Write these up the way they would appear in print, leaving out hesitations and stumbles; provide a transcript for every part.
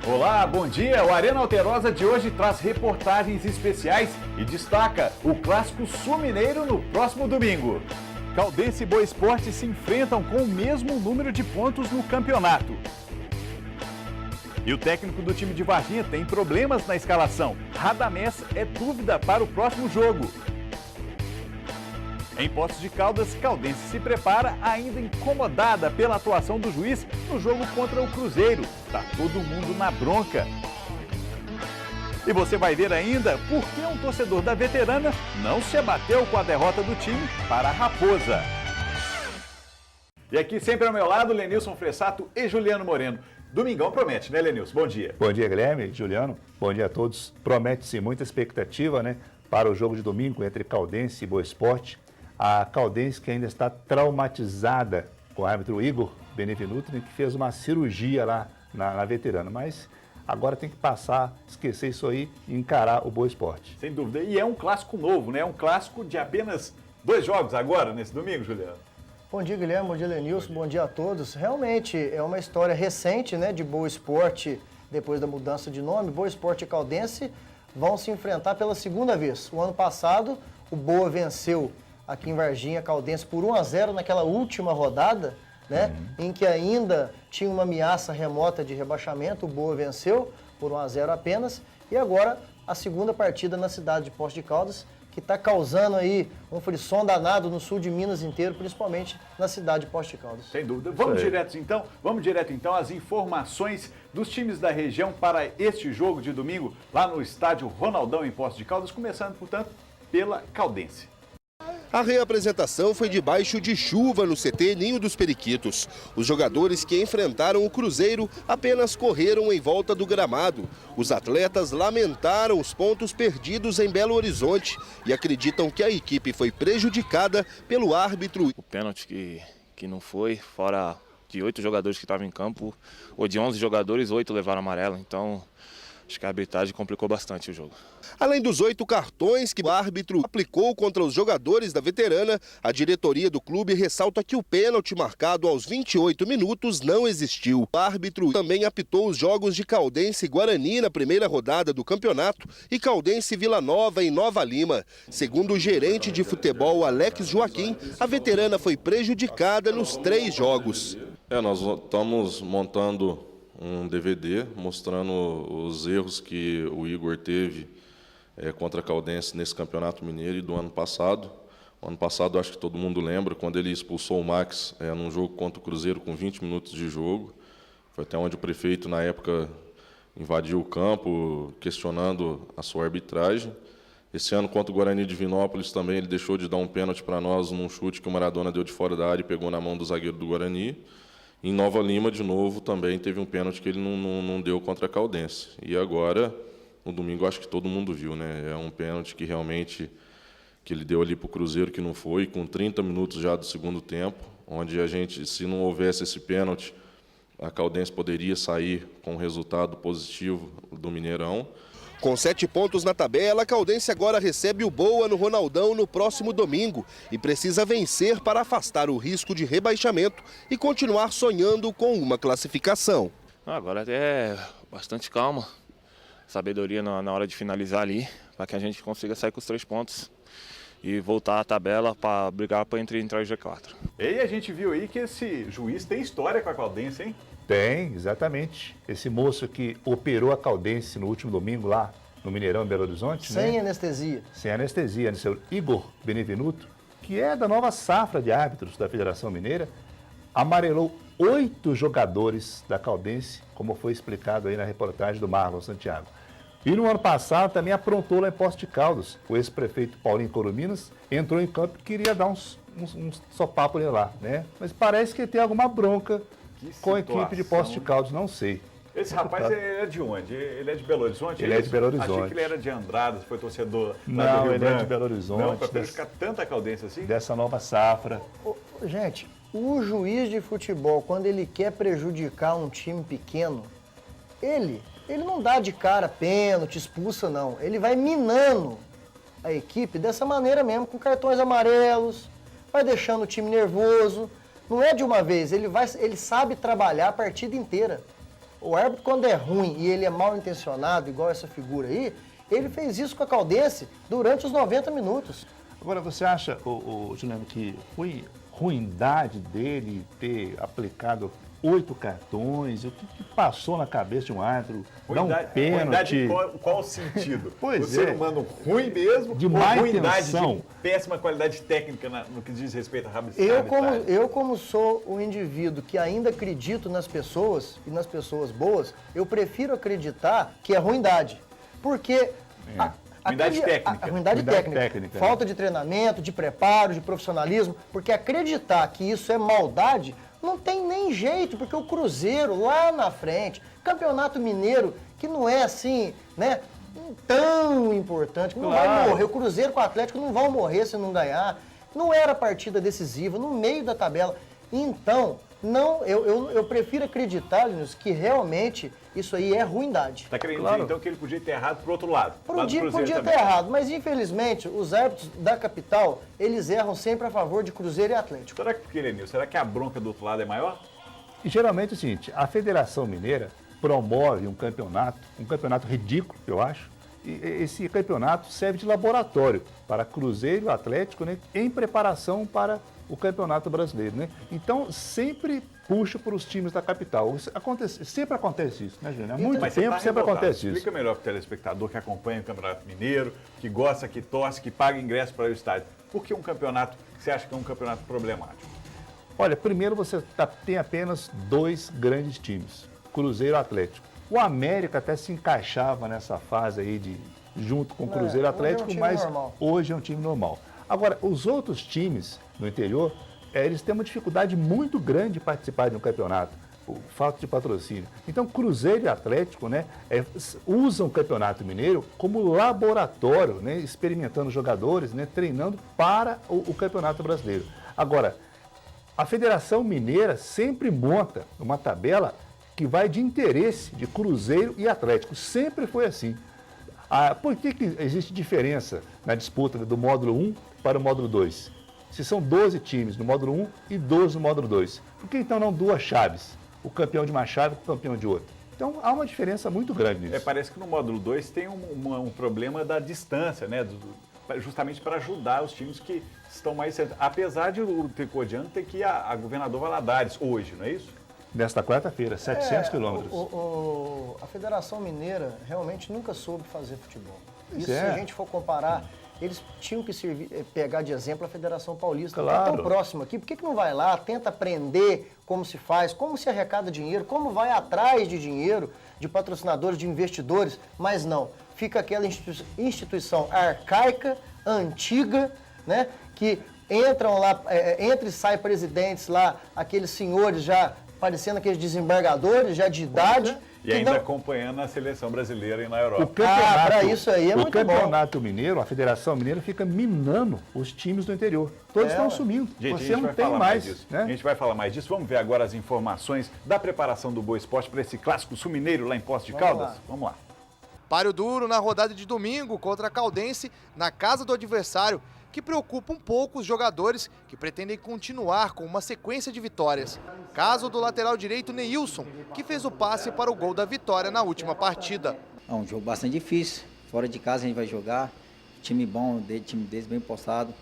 Olá, bom dia! O Arena Alterosa de hoje traz reportagens especiais e destaca o clássico sul-mineiro no próximo domingo. Caldense e Boa Esporte se enfrentam com o mesmo número de pontos no campeonato. E o técnico do time de Varginha tem problemas na escalação. Radamés é dúvida para o próximo jogo. Em Poços de Caldas, Caldense se prepara, ainda incomodada pela atuação do juiz no jogo contra o Cruzeiro. Tá todo mundo na bronca. E você vai ver ainda por que um torcedor da Veterana não se abateu com a derrota do time para a Raposa. E aqui sempre ao meu lado, Lenilson Fressato e Juliano Moreno. Domingão promete, né, Lenilson? Bom dia. Bom dia, Guilherme, Juliano. Bom dia a todos. Promete-se muita expectativa, né, para o jogo de domingo entre Caldense e Boa Esporte. A Caldense que ainda está traumatizada com o árbitro Igor Benevenuto, né, que fez uma cirurgia lá na Veterana, mas agora tem que passar, esquecer isso aí e encarar o Boa Esporte. Sem dúvida. E é um clássico novo, né? É um clássico de apenas 2 jogos agora, nesse domingo, Juliano. Bom dia, Guilherme. Bom dia, Lenilson. Bom dia a todos. Realmente é uma história recente, né, de Boa Esporte, depois da mudança de nome. Boa Esporte e Caldense vão se enfrentar pela segunda vez. O ano passado, o Boa venceu aqui em Varginha, Caldense, por 1-0 naquela última rodada, né, em que ainda tinha uma ameaça remota de rebaixamento. O Boa venceu por 1-0 apenas. E agora, a segunda partida na cidade de Poços de Caldas, que está causando aí um frisson danado no sul de Minas inteiro, principalmente na cidade de Poços de Caldas. Sem dúvida. Vamos direto então às informações dos times da região para este jogo de domingo lá no estádio Ronaldão em Poços de Caldas, começando, portanto, pela Caldense. A reapresentação foi debaixo de chuva no CT Ninho dos Periquitos. Os jogadores que enfrentaram o Cruzeiro apenas correram em volta do gramado. Os atletas lamentaram os pontos perdidos em Belo Horizonte e acreditam que a equipe foi prejudicada pelo árbitro. O pênalti que não foi, fora de 8 jogadores que estavam em campo, ou de 11 jogadores, 8 levaram amarelo, então acho que a arbitragem complicou bastante o jogo. Além dos 8 cartões que o árbitro aplicou contra os jogadores da Veterana, a diretoria do clube ressalta que o pênalti marcado aos 28 minutos não existiu. O árbitro também apitou os jogos de Caldense e Guarani na primeira rodada do campeonato e Caldense e Vila Nova em Nova Lima. Segundo o gerente de futebol Alex Joaquim, a Veterana foi prejudicada nos 3 jogos. Nós estamos montando um DVD mostrando os erros que o Igor teve contra a Caldense nesse Campeonato Mineiro e do ano passado. O ano passado, acho que todo mundo lembra, quando ele expulsou o Max num jogo contra o Cruzeiro com 20 minutos de jogo. Foi até onde o prefeito, na época, invadiu o campo, questionando a sua arbitragem. Esse ano, contra o Guarani de Divinópolis, também ele deixou de dar um pênalti para nós num chute que o Maradona deu de fora da área e pegou na mão do zagueiro do Guarani. Em Nova Lima, de novo, também teve um pênalti que ele não deu contra a Caldense. E agora, no domingo, acho que todo mundo viu, né? É um pênalti que realmente que ele deu ali para o Cruzeiro, que não foi, com 30 minutos já do segundo tempo, onde a gente, se não houvesse esse pênalti, a Caldense poderia sair com um resultado positivo do Mineirão. Com 7 pontos na tabela, a Caldense agora recebe o Boa no Ronaldão no próximo domingo e precisa vencer para afastar o risco de rebaixamento e continuar sonhando com uma classificação. Agora é bastante calma, sabedoria na hora de finalizar ali, para que a gente consiga sair com os 3 pontos e voltar à tabela para brigar para entrar em G4. E a gente viu aí que esse juiz tem história com a Caldense, hein? Tem, exatamente. Esse moço que operou a Caldense no último domingo lá no Mineirão, em Belo Horizonte. Sem anestesia. Sem anestesia, né? Seu Igor Benevenuto, que é da nova safra de árbitros da Federação Mineira, amarelou 8 jogadores da Caldense, como foi explicado aí na reportagem do Marlon Santiago. E no ano passado também aprontou lá em Poços de Caldas. O ex-prefeito Paulinho Corominas entrou em campo e queria dar uns sopapo lá, né? Mas parece que tem alguma bronca com a equipe de Poços de Caldas, não sei. Esse rapaz é de onde? Ele é de Belo Horizonte? Ele é de Belo Horizonte. Achei que ele era de Andradas, foi torcedor lá não, do Rio ele Branco. É de Belo Horizonte. Não, para prejudicar tanta Caldense assim? Dessa nova safra. Gente, o juiz de futebol, quando ele quer prejudicar um time pequeno, ele não dá de cara pênalti, expulsa não. Ele vai minando a equipe dessa maneira mesmo, com cartões amarelos, vai deixando o time nervoso. Não é de uma vez, ele sabe trabalhar a partida inteira. O árbitro, quando é ruim e ele é mal intencionado, igual essa figura aí, ele fez isso com a Caldense durante os 90 minutos. Agora, você acha, Juliano, que foi ruindade dele ter aplicado 8 cartões? O que passou na cabeça de um árbitro? Dar um pênalti? Qual o sentido? Pois o ser humano ruim mesmo? De ou má ruindade intenção? de péssima qualidade técnica no que diz respeito à Eu, como sou um indivíduo que ainda acredito nas pessoas e nas pessoas boas, eu prefiro acreditar que é ruindade. Porque ruindade técnica. A ruindade técnica. Falta de treinamento, de preparo, de profissionalismo. Porque acreditar que isso é maldade não tem nem jeito, porque o Cruzeiro lá na frente, Campeonato Mineiro, que não é assim, né, tão importante, que não vai morrer. O Cruzeiro com o Atlético não vão morrer se não ganhar. Não era partida decisiva, no meio da tabela. Então, eu prefiro acreditar, Linus, que realmente isso aí é ruindade. Está querendo dizer, então, que ele podia ter errado pro outro lado? Podia ter errado, mas infelizmente os árbitros da capital, eles erram sempre a favor de Cruzeiro e Atlético. Será que a bronca do outro lado é maior? E geralmente é o seguinte, a Federação Mineira promove um campeonato ridículo, eu acho, e esse campeonato serve de laboratório para Cruzeiro e Atlético, né, em preparação para o Campeonato Brasileiro, né? Então, sempre puxa para os times da capital. Sempre acontece isso, né, Júnior? Há muito tempo sempre acontece isso. Explica melhor para o telespectador que acompanha o Campeonato Mineiro, que gosta, que torce, que paga ingresso para o estádio. Por que um campeonato que você acha que é um campeonato problemático? Olha, primeiro você tem apenas 2 grandes times, Cruzeiro e Atlético. O América até se encaixava nessa fase aí junto com o Cruzeiro e Atlético, mas hoje é um time normal. Agora, os outros times no interior, eles têm uma dificuldade muito grande de participar de um campeonato, por falta de patrocínio. Então, Cruzeiro e Atlético, né, usam o Campeonato Mineiro como laboratório, né, experimentando jogadores, né, treinando para o Campeonato Brasileiro. Agora, a Federação Mineira sempre monta uma tabela que vai de interesse de Cruzeiro e Atlético. Sempre foi assim. Por que existe diferença na disputa do módulo 1 para o módulo 2? Se são 12 times no módulo 1 e 12 no módulo 2. Por que então não 2 chaves? O campeão de uma chave com o campeão de outra. Então há uma diferença muito grande nisso. Parece que no módulo 2 tem um problema da distância, né? Justamente para ajudar os times que estão mais certos. Apesar de o Tricodiano ter que ir a Governador Valadares hoje, não é isso? Nesta quarta-feira, 700 quilômetros. A Federação Mineira realmente nunca soube fazer futebol. Isso, se a gente for comparar, eles tinham que pegar de exemplo a Federação Paulista, que é tão próxima aqui. Por que não vai lá, tenta aprender como se faz, como se arrecada dinheiro, como vai atrás de dinheiro, de patrocinadores, de investidores, mas não. Fica aquela instituição arcaica, antiga, né, que entram lá, entra e sai presidentes lá, aqueles senhores já parecendo aqueles desembargadores já de idade. E ainda acompanhando a seleção brasileira e na Europa. Para isso aí é muito bom. O Campeonato Mineiro, a Federação Mineira fica minando os times do interior. Todos estão sumindo. Você não tem mais disso, né? A gente vai falar mais disso. Vamos ver agora as informações da preparação do Boa Esporte para esse clássico sul-mineiro lá em Poços de Caldas. Vamos lá. Páreo duro na rodada de domingo contra a Caldense, na casa do adversário, que preocupa um pouco os jogadores que pretendem continuar com uma sequência de vitórias. Caso do lateral direito Neilson, que fez o passe para o gol da vitória na última partida. É um jogo bastante difícil. Fora de casa a gente vai jogar. Time bom, time deles bem postado.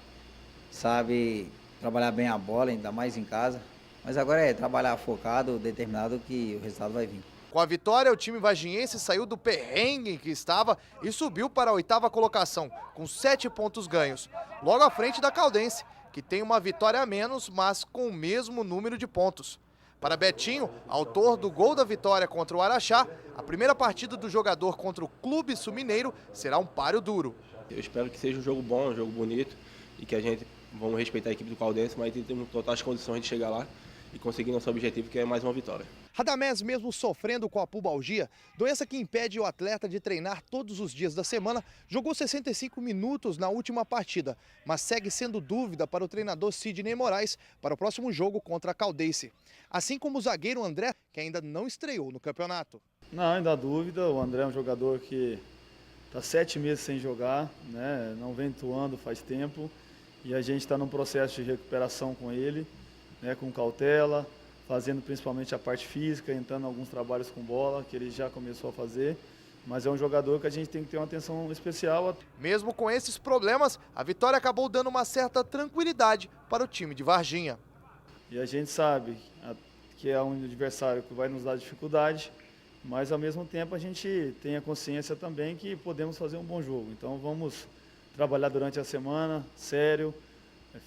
Sabe trabalhar bem a bola, ainda mais em casa. Mas agora é trabalhar focado, determinado, que o resultado vai vir. Com a vitória, o time vagiense saiu do perrengue que estava e subiu para a 8ª colocação, com 7 pontos ganhos. Logo à frente da Caldense, que tem uma vitória a menos, mas com o mesmo número de pontos. Para Betinho, autor do gol da vitória contra o Araxá, a primeira partida do jogador contra o Clube Sul-Mineiro será um páreo duro. Eu espero que seja um jogo bom, um jogo bonito e que a gente vamos respeitar a equipe do Caldense, mas temos totais condições de chegar lá e conseguir nosso objetivo, que é mais uma vitória. Radamés, mesmo sofrendo com a pubalgia, doença que impede o atleta de treinar todos os dias da semana, jogou 65 minutos na última partida, mas segue sendo dúvida para o treinador Sidney Moraes para o próximo jogo contra a Caldense. Assim como o zagueiro André, que ainda não estreou no campeonato. Não, ainda há dúvida. O André é um jogador que está 7 meses sem jogar, né? Não vem atuando faz tempo e a gente está num processo de recuperação com ele, né? Com cautela, fazendo principalmente a parte física, entrando em alguns trabalhos com bola, que ele já começou a fazer. Mas é um jogador que a gente tem que ter uma atenção especial. Mesmo com esses problemas, a vitória acabou dando uma certa tranquilidade para o time de Varginha. E a gente sabe que é um adversário que vai nos dar dificuldade, mas ao mesmo tempo a gente tem a consciência também que podemos fazer um bom jogo. Então vamos trabalhar durante a semana, sério,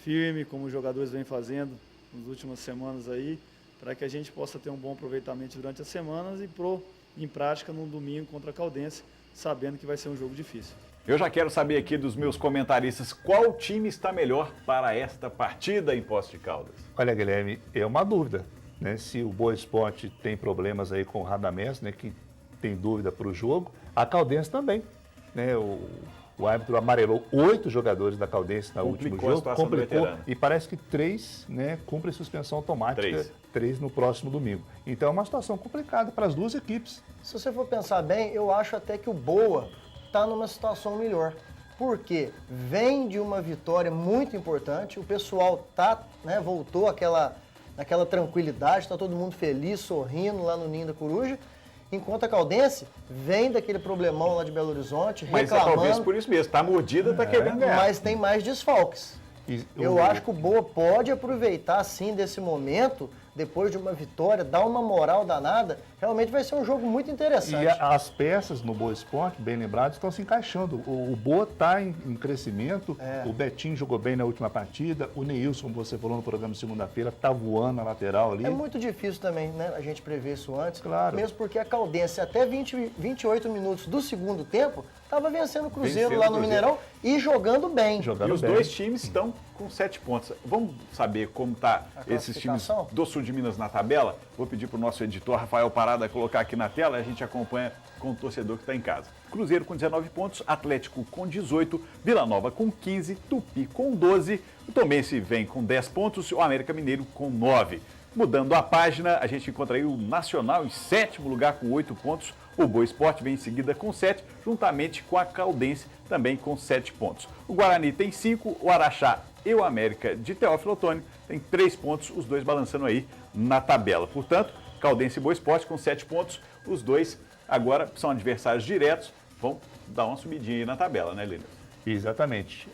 firme, como os jogadores vêm fazendo nas últimas semanas aí, para que a gente possa ter um bom aproveitamento durante as semanas e em prática no domingo contra a Caldense, sabendo que vai ser um jogo difícil. Eu já quero saber aqui dos meus comentaristas qual time está melhor para esta partida em Poços de Caldas. Olha, Guilherme, é uma dúvida, né? Se o Boa Esporte tem problemas aí com o Radamés, né, que tem dúvida para o jogo, a Caldense também, né? O árbitro amarelou 8 jogadores da Caldense na último jogo, complicou, e parece que 3, né, cumprem suspensão automática, 3 no próximo domingo. Então é uma situação complicada para as duas equipes. Se você for pensar bem, eu acho até que o Boa está numa situação melhor. Porque vem de uma vitória muito importante, o pessoal voltou naquela tranquilidade, está todo mundo feliz, sorrindo lá no Ninho da Coruja. Enquanto a Caldense vem daquele problemão lá de Belo Horizonte, mas reclamando. Mas talvez por isso mesmo, está mordida, está querendo ganhar. Mas tem mais desfalques. Eu acho que o Boa pode aproveitar, sim, desse momento, depois de uma vitória, dar uma moral danada. Realmente vai ser um jogo muito interessante. E as peças no Boa Esporte, bem lembrados, estão se encaixando. O Boa está em crescimento, o Betinho jogou bem na última partida, o Neilson, como você falou no programa de segunda-feira, está voando na lateral ali. É muito difícil também, né, a gente prever isso antes, claro. Mesmo porque a Caldense, até 28 minutos do segundo tempo, estava vencendo o Cruzeiro lá no Mineirão e jogando bem. E os dois times estão com 7 pontos. Vamos saber como está esses times do sul de Minas na tabela? Vou pedir para o nosso editor Rafael Parada colocar aqui na tela, a gente acompanha com o torcedor que está em casa. Cruzeiro com 19 pontos, Atlético com 18, Vila Nova com 15, Tupi com 12, o Tomense vem com 10 pontos, o América Mineiro com 9. Mudando a página, a gente encontra aí o Nacional em 7º lugar com 8 pontos, o Boa Esporte vem em seguida com 7, juntamente com a Caldense também com 7 pontos. O Guarani tem 5, o Araxá e o América de Teófilo Otoni tem 3 pontos, os dois balançando aí na tabela. Portanto, Caldense e Boa Esporte com 7 pontos, os dois agora são adversários diretos, vão dar uma subidinha aí na tabela, né, Lênin? Exatamente.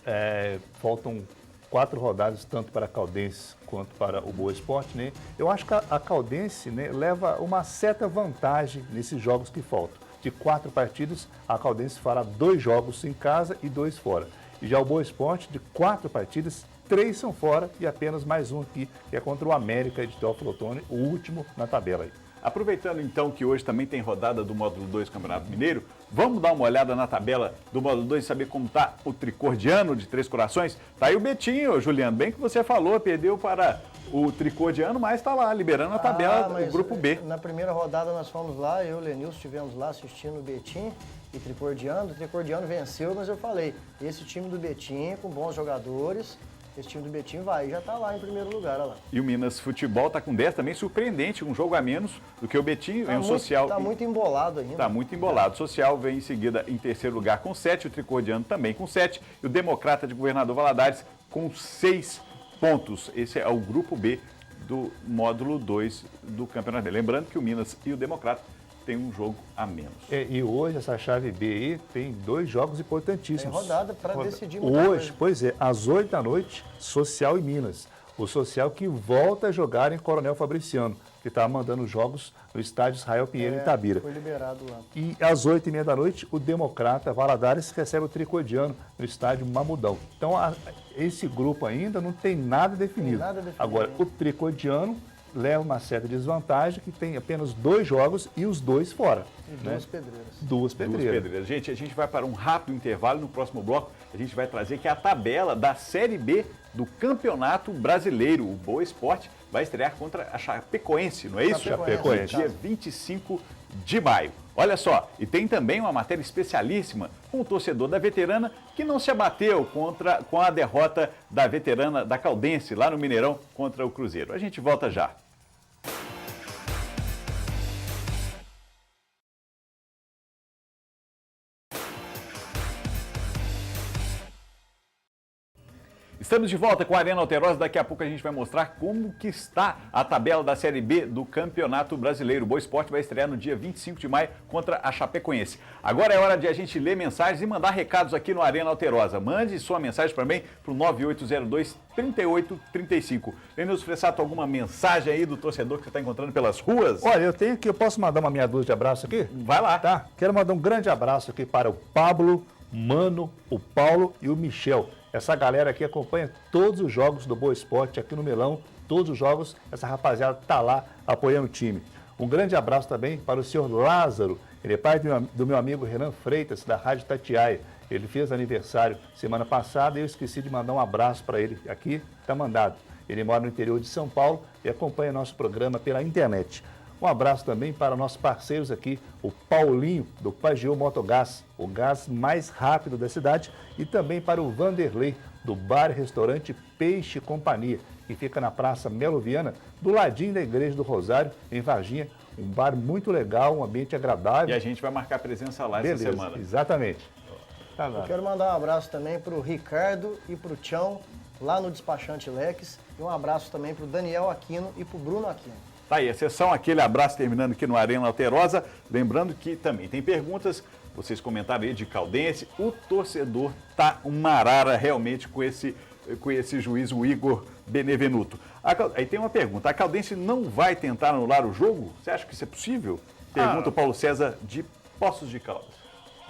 Faltam 4 rodadas, tanto para a Caldense quanto para o Boa Esporte, né? Eu acho que a Caldense, né, leva uma certa vantagem nesses jogos que faltam. De 4 partidas, a Caldense fará 2 jogos em casa e 2 fora. E já o Boa Esporte, de 4 partidas, 3 são fora e apenas mais um aqui, que é contra o América de Teófilo Otoni, o último na tabela aí. Aproveitando então que hoje também tem rodada do Módulo 2 do Campeonato Mineiro, vamos dar uma olhada na tabela do Módulo 2 e saber como está o Tricordiano de Três Corações. Tá aí o Betinho, Juliano, bem que você falou, perdeu para o Tricordiano, mas está lá, liberando a tabela do Grupo B. Na primeira rodada nós fomos lá, eu e o Lenilson estivemos lá assistindo o Betinho e Tricordiano. O Tricordiano venceu, mas eu falei, esse time do Betinho, com bons jogadores, esse time do Betinho já está lá em primeiro lugar, olha lá. E o Minas Futebol está com 10 também, surpreendente, um jogo a menos do que o Betinho. Tá, Social está muito embolado ainda. Está muito embolado. O Social vem em seguida em terceiro lugar com 7, o Tricordiano também com 7 e o Democrata de Governador Valadares com 6 pontos. Esse é o Grupo B do Módulo 2 do Campeonato B. Lembrando que o Minas e o Democrata tem um jogo a menos. E hoje essa chave B aí tem 2 jogos importantíssimos. Tem rodada para decidir muita hoje, pois é, às 8 da noite, Social e Minas. O Social que volta a jogar em Coronel Fabriciano, que está mandando jogos no estádio Israel Pinheiro em Itabira. Foi liberado lá. E às 8h30 da noite, o Democrata Valadares recebe o Tricordiano no estádio Mamudão. Então, esse grupo ainda não tem nada definido. Agora, o Tricordiano leva uma certa desvantagem, que tem apenas 2 jogos e os 2 fora. E 2 pedreiras. 2 pedreiras. Gente, a gente vai para um rápido intervalo. No próximo bloco, a gente vai trazer que a tabela da Série B do Campeonato Brasileiro. O Boa Esporte vai estrear contra a Chapecoense, não é isso? Chapecoense. Dia 25 de maio. Olha só, e tem também uma matéria especialíssima com o torcedor da Veterana que não se abateu com a derrota da Veterana da Caldense lá no Mineirão contra o Cruzeiro. A gente volta já. Estamos de volta com a Arena Alterosa. Daqui a pouco a gente vai mostrar como que está a tabela da Série B do Campeonato Brasileiro. O Boa Esporte vai estrear no dia 25 de maio contra a Chapecoense. Agora é hora de a gente ler mensagens e mandar recados aqui no Arena Alterosa. Mande sua mensagem para mim para o 9802-3835. Lenilson Fressato, alguma mensagem aí do torcedor que você está encontrando pelas ruas? Olha, eu posso mandar uma meia dúzia de abraço aqui? Vai lá. Tá? Quero mandar um grande abraço aqui para o Pablo, Mano, o Paulo e o Michel. Essa galera aqui acompanha todos os jogos do Boa Esporte aqui no Melão. Todos os jogos, essa rapaziada está lá apoiando o time. Um grande abraço também para o senhor Lázaro. Ele é pai do meu amigo Renan Freitas, da Rádio Tatiaia. Ele fez aniversário semana passada e eu esqueci de mandar um abraço para ele aqui. Está mandado. Ele mora no interior de São Paulo e acompanha nosso programa pela internet. Um abraço também para nossos parceiros aqui, o Paulinho, do Pageu Motogás, o gás mais rápido da cidade, e também para o Vanderlei, do bar e restaurante Peixe Companhia, que fica na Praça Melo Viana, do ladinho da Igreja do Rosário, em Varginha. Um bar muito legal, um ambiente agradável. E a gente vai marcar presença lá essa semana. Exatamente. Tá lá. Eu quero mandar um abraço também para o Ricardo e para o Tião, lá no Despachante Lex, e um abraço também para o Daniel Aquino e para o Bruno Aquino. Tá aí, a sessão, aquele abraço terminando aqui no Arena Alterosa. Lembrando que também tem perguntas, vocês comentaram aí de Caldense. O torcedor tá uma arara realmente com esse juiz, o Igor Benevenuto. Aí tem uma pergunta, a Caldense não vai tentar anular o jogo? Você acha que isso é possível? Pergunta o Paulo César de Poços de Caldas.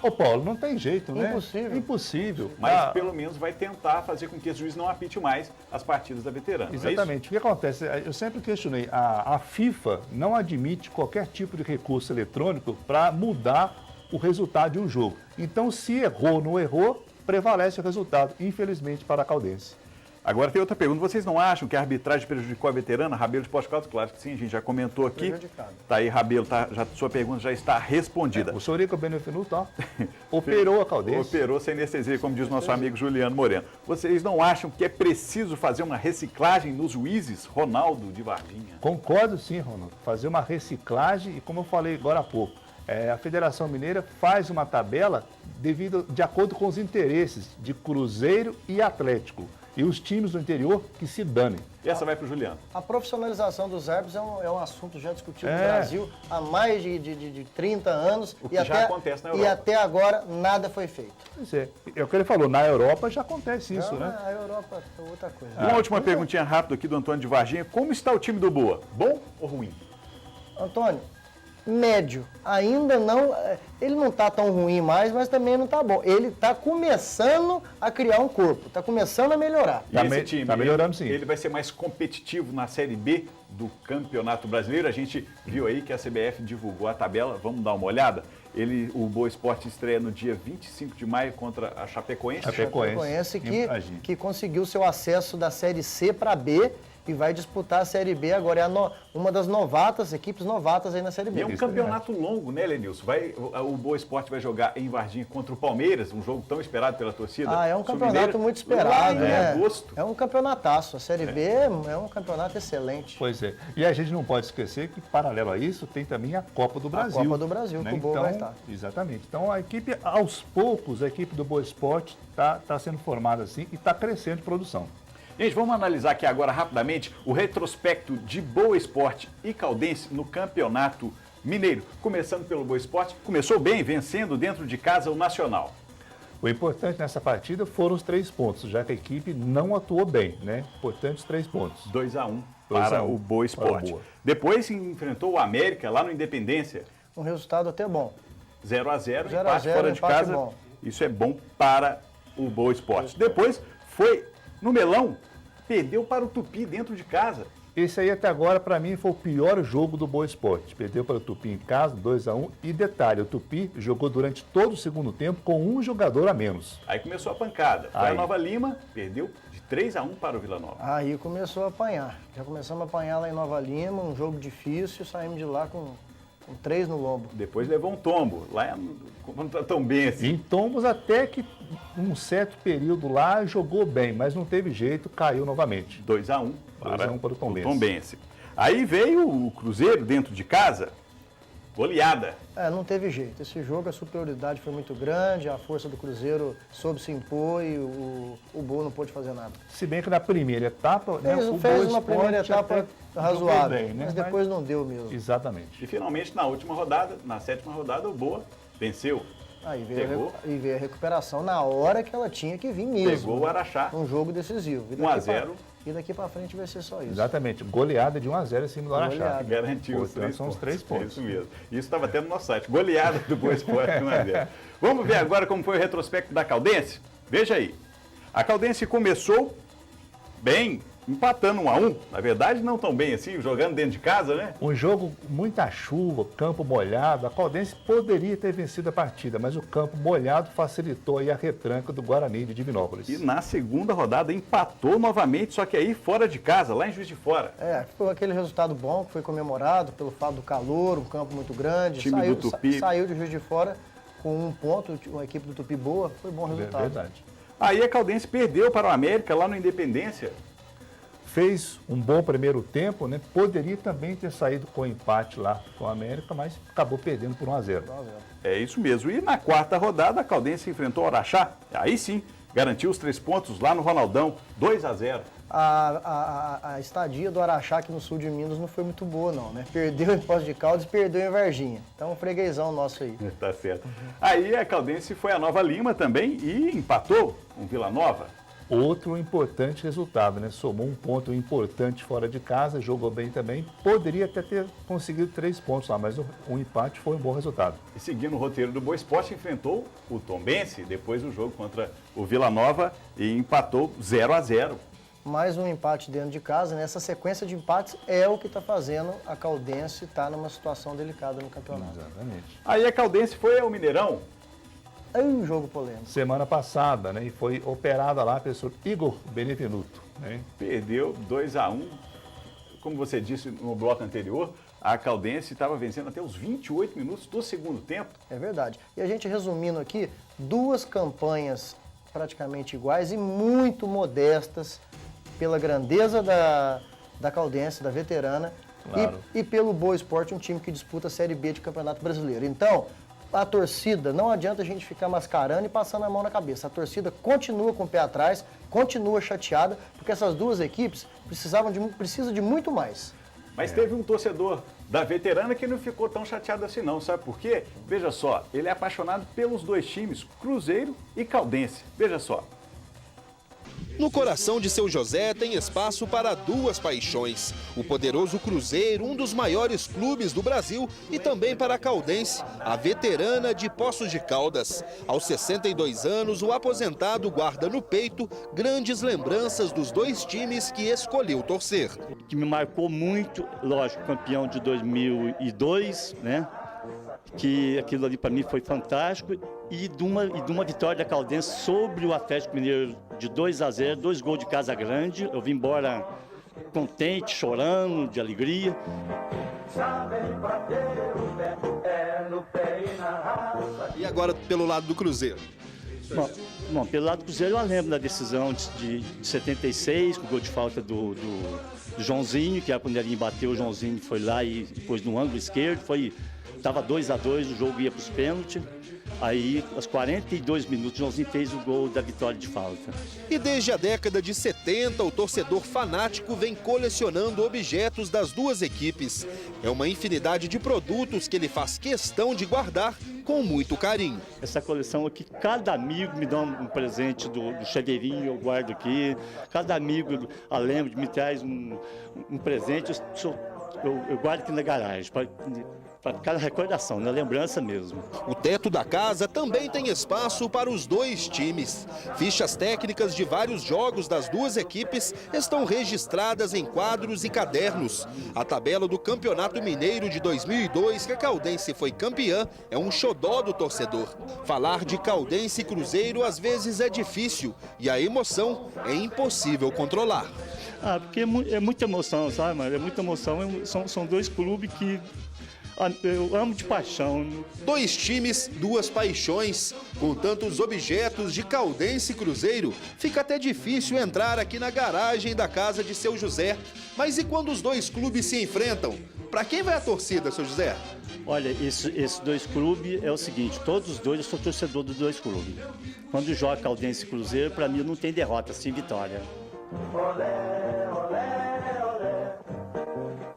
Ô Paulo, não tem jeito, né? Impossível. Impossível. Mas pelo menos vai tentar fazer com que esse juiz não apite mais as partidas da veterana. Exatamente. O que acontece? Eu sempre questionei, a FIFA não admite qualquer tipo de recurso eletrônico para mudar o resultado de um jogo. Então, se errou ou não errou, prevalece o resultado, infelizmente, para a Caldense. Agora tem outra pergunta. Vocês não acham que a arbitragem prejudicou a veterana? Rabelo de Poços de Caldas? Claro que sim, a gente já comentou aqui. Tá aí, Rabelo, sua pergunta já está respondida. O senhor Igor Benevenuto, ó, operou a Caldense. Operou sem anestesia, como diz o nosso amigo Juliano Moreno. Vocês não acham que é preciso fazer uma reciclagem nos juízes? Ronaldo de Varginha. Concordo sim, Ronaldo. Fazer uma reciclagem e, como eu falei agora há pouco, a Federação Mineira faz uma tabela de acordo com os interesses de Cruzeiro e Atlético. E os times do interior que se danem. E essa vai para o Juliano. A profissionalização dos árbitros é um assunto já discutido no Brasil há mais de 30 anos. O que já acontece na Europa. E até agora nada foi feito. Pois é. É o que ele falou, na Europa já acontece isso, né? A Europa é outra coisa. Uma última perguntinha rápida aqui do Antônio de Varginha. Como está o time do Boa? Bom ou ruim? Antônio, médio. Ainda não... Ele não está tão ruim mais, mas também não está bom. Ele está começando a criar um corpo, está começando a melhorar. E esse time, está melhorando sim. Ele vai ser mais competitivo na Série B do Campeonato Brasileiro. A gente viu aí que a CBF divulgou a tabela, vamos dar uma olhada. O Boa Esporte estreia no dia 25 de maio contra a Chapecoense. Chapecoense que conseguiu seu acesso da Série C para B e vai disputar a Série B agora. É uma das equipes novatas aí na Série B. E é um campeonato longo, né, Lenilson? O Boa Esporte vai jogar em Varginha contra o Palmeiras, um jogo tão esperado pela torcida. É um campeonato muito esperado, né? Agosto. É um campeonataço. A Série B é um campeonato excelente. Pois é. E a gente não pode esquecer que, paralelo a isso, tem também a Copa do Brasil. A Copa do Brasil, né? que o Boa vai estar. Exatamente. Então, a equipe, aos poucos, a equipe do Boa Esporte está sendo formada assim e está crescendo de produção. Gente, vamos analisar aqui agora rapidamente o retrospecto de Boa Esporte e Caldense no Campeonato Mineiro. Começando pelo Boa Esporte, começou bem, vencendo dentro de casa o Nacional. O importante nessa partida foram os 3 pontos, já que a equipe não atuou bem, né? Importantes 3 pontos. 2-1 para o Boa Esporte. Depois enfrentou o América lá no Independência. Um resultado até bom. 0-0, empate fora de casa. Bom. Isso é bom para o Boa Esporte. Depois foi no Melão, perdeu para o Tupi dentro de casa. Esse aí até agora, para mim, foi o pior jogo do Boa Esporte. Perdeu para o Tupi em casa, 2-1. E detalhe, o Tupi jogou durante todo o segundo tempo com um jogador a menos. Aí começou a pancada. Foi a Nova Lima, perdeu de 3-1 para o Vila Nova. Aí começou a apanhar. Já começamos a apanhar lá em Nova Lima, um jogo difícil, saímos de lá com 3 no lombo. Depois levou um tombo, lá contra Tombense. Em tombos até que um certo período lá jogou bem, mas não teve jeito, caiu novamente. 2-1 para o Tombense. Tombense. Aí veio o Cruzeiro dentro de casa, Goleada. Não teve jeito. Esse jogo, a superioridade foi muito grande, a força do Cruzeiro soube se impor e o Boa não pôde fazer nada. Se bem que na primeira etapa, né, o fez Boa uma primeira Esporte etapa até razoável, jogou bem, né? mas depois não deu mesmo. Exatamente. E finalmente, na última rodada, na 7ª rodada, o Boa venceu. Aí Pegou. veio a recuperação na hora que ela tinha que vir mesmo. Pegou o Araxá. Um jogo decisivo. 1-0. E daqui pra frente vai ser só isso. Exatamente. Goleada de 1-0 em cima do Araxá. Goleada. Garantiu os 3 são pontos. os 3 pontos. É isso mesmo. Isso estava até no nosso site. Goleada do Boa Esporte 1-0. Vamos ver agora como foi o retrospecto da Caldense? Veja aí. A Caldense começou bem, empatando 1-1. Na verdade, não tão bem assim, jogando dentro de casa, né? Um jogo, muita chuva, campo molhado. A Caldense poderia ter vencido a partida, mas o campo molhado facilitou aí a retranca do Guarani de Divinópolis. E na segunda rodada empatou novamente, só que aí fora de casa, lá em Juiz de Fora. Foi aquele resultado bom que foi comemorado pelo fato do calor, um campo muito grande. Time do Tupi. Saiu de Juiz de Fora com 1 ponto, uma equipe do Tupi boa, foi bom resultado. Verdade. Aí a Caldense perdeu para o América lá no Independência. Fez um bom primeiro tempo, né? Poderia também ter saído com empate lá com o América, mas acabou perdendo por 1-0. É isso mesmo. E na 4ª rodada, a Caldense enfrentou o Araxá. Aí sim, garantiu os 3 pontos lá no Ronaldão, 2-0. A estadia do Araxá aqui no sul de Minas não foi muito boa, não, né? Perdeu em Poços de Caldas e perdeu em Varginha. Então, um freguesão nosso aí. Tá certo. Aí a Caldense foi a Nova Lima também e empatou com Vila Nova. Outro importante resultado, né? Somou um ponto importante fora de casa, jogou bem também. Poderia até ter conseguido 3 pontos lá, mas o empate foi um bom resultado. E seguindo o roteiro do Boa Esporte, enfrentou o Tombense depois do jogo contra o Vila Nova e empatou 0-0. Mais um empate dentro de casa, né? Essa sequência de empates é o que está fazendo a Caldense estar numa situação delicada no campeonato. Exatamente. Aí a Caldense foi ao Mineirão. É um jogo polêmico. Semana passada, né? E foi operada lá pelo professor Igor Benevenuto, né? Perdeu 2-1. Como você disse no bloco anterior, a Caldense estava vencendo até os 28 minutos do segundo tempo. É verdade. E a gente resumindo aqui, 2 campanhas praticamente iguais e muito modestas pela grandeza da Caldense, da veterana, claro. e pelo Boa Esporte, um time que disputa a Série B de Campeonato Brasileiro. Então, a torcida, não adianta a gente ficar mascarando e passando a mão na cabeça. A torcida continua com o pé atrás, continua chateada, porque essas 2 equipes precisam de muito mais. Mas teve um torcedor da veterana que não ficou tão chateado assim não, sabe por quê? Veja só, ele é apaixonado pelos 2 times, Cruzeiro e Caldense. Veja só. No coração de seu José tem espaço para 2 paixões. O poderoso Cruzeiro, um dos maiores clubes do Brasil, e também para a Caldense, a veterana de Poços de Caldas. Aos 62 anos, o aposentado guarda no peito grandes lembranças dos 2 times que escolheu torcer. Que me marcou muito, lógico, campeão de 2002, né? Que aquilo ali para mim foi fantástico, e de uma vitória da Caldense sobre o Atlético Mineiro de 2-0, 2 gols de Casa Grande. Eu vim embora contente, chorando de alegria. E agora pelo lado do Cruzeiro? Bom, pelo lado do Cruzeiro eu lembro da decisão de 76, com o gol de falta do Joãozinho, que a Pandelinha bateu, o Joãozinho foi lá e depois no ângulo esquerdo, estava 2-2, o jogo ia para os pênaltis. Aí, aos 42 minutos, o Joãozinho fez o gol da vitória de falta. E desde a década de 70, o torcedor fanático vem colecionando objetos das 2 equipes. É uma infinidade de produtos que ele faz questão de guardar com muito carinho. Essa coleção aqui, cada amigo me dá um presente do chaveirinho, eu guardo aqui. Cada amigo, além de me traz um presente, eu guardo aqui na garagem. Para cada recordação, na lembrança mesmo. O teto da casa também tem espaço para os 2 times. Fichas técnicas de vários jogos das 2 equipes estão registradas em quadros e cadernos. A tabela do Campeonato Mineiro de 2002, que a Caldense foi campeã, é um xodó do torcedor. Falar de Caldense e Cruzeiro às vezes é difícil e a emoção é impossível controlar. Porque é muita emoção, sabe, mano? É muita emoção. São 2 clubes que eu amo de paixão. 2 times, 2 paixões. Com tantos objetos de Caldense e Cruzeiro, fica até difícil entrar aqui na garagem da casa de seu José. Mas e quando os 2 clubes se enfrentam? Para quem vai a torcida, seu José? Olha, esses dois clubes é o seguinte, todos os dois, eu sou torcedor dos dois clubes. Quando joga Caldense e Cruzeiro, para mim não tem derrota, sim vitória. Olé, olé, olé,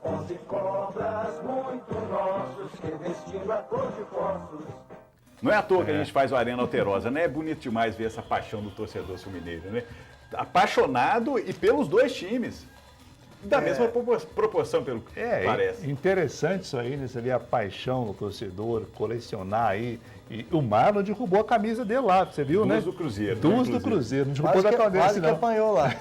11 cobras muito nossos, que vestindo a cor de fósforos. Não é à toa que a gente faz o Arena Alterosa, né? É bonito demais ver essa paixão do torcedor sul-mineiro, né? Apaixonado e pelos dois times. Da mesma proporção, pelo que parece. Interessante isso aí, né? Você vê a paixão do torcedor, colecionar aí. E o Marlon derrubou a camisa dele lá, você viu, né? Duas do Cruzeiro. Duas do Cruzeiro, não derrubou da Caldense, quase que apanhou lá.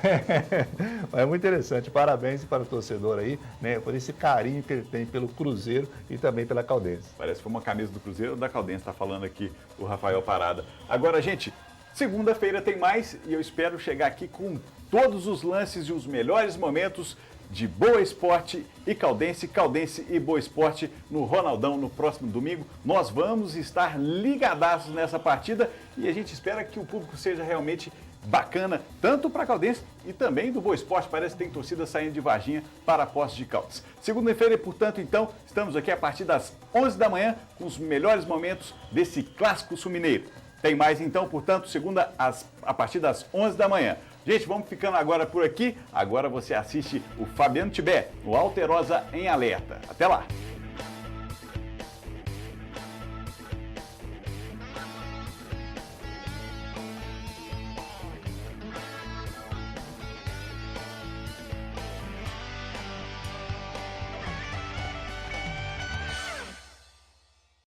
É muito interessante. Parabéns para o torcedor aí, né? Por esse carinho que ele tem pelo Cruzeiro e também pela Caldense. Parece que foi uma camisa do Cruzeiro ou da Caldense, está falando aqui o Rafael Parada. Agora, gente, segunda-feira tem mais e eu espero chegar aqui com todos os lances e os melhores momentos de Boa Esporte e Caldense, Caldense e Boa Esporte no Ronaldão no próximo domingo. Nós vamos estar ligadaços nessa partida e a gente espera que o público seja realmente bacana, tanto para Caldense e também do Boa Esporte. Parece que tem torcida saindo de Varginha para a Poços de Caldas. Segunda-feira, portanto, então, estamos aqui a partir das 11 da manhã com os melhores momentos desse clássico sul-mineiro. Tem mais então, portanto, segunda a partir das 11 da manhã. Gente, vamos ficando agora por aqui. Agora você assiste o Fabiano Tibé, no Alterosa em Alerta. Até lá!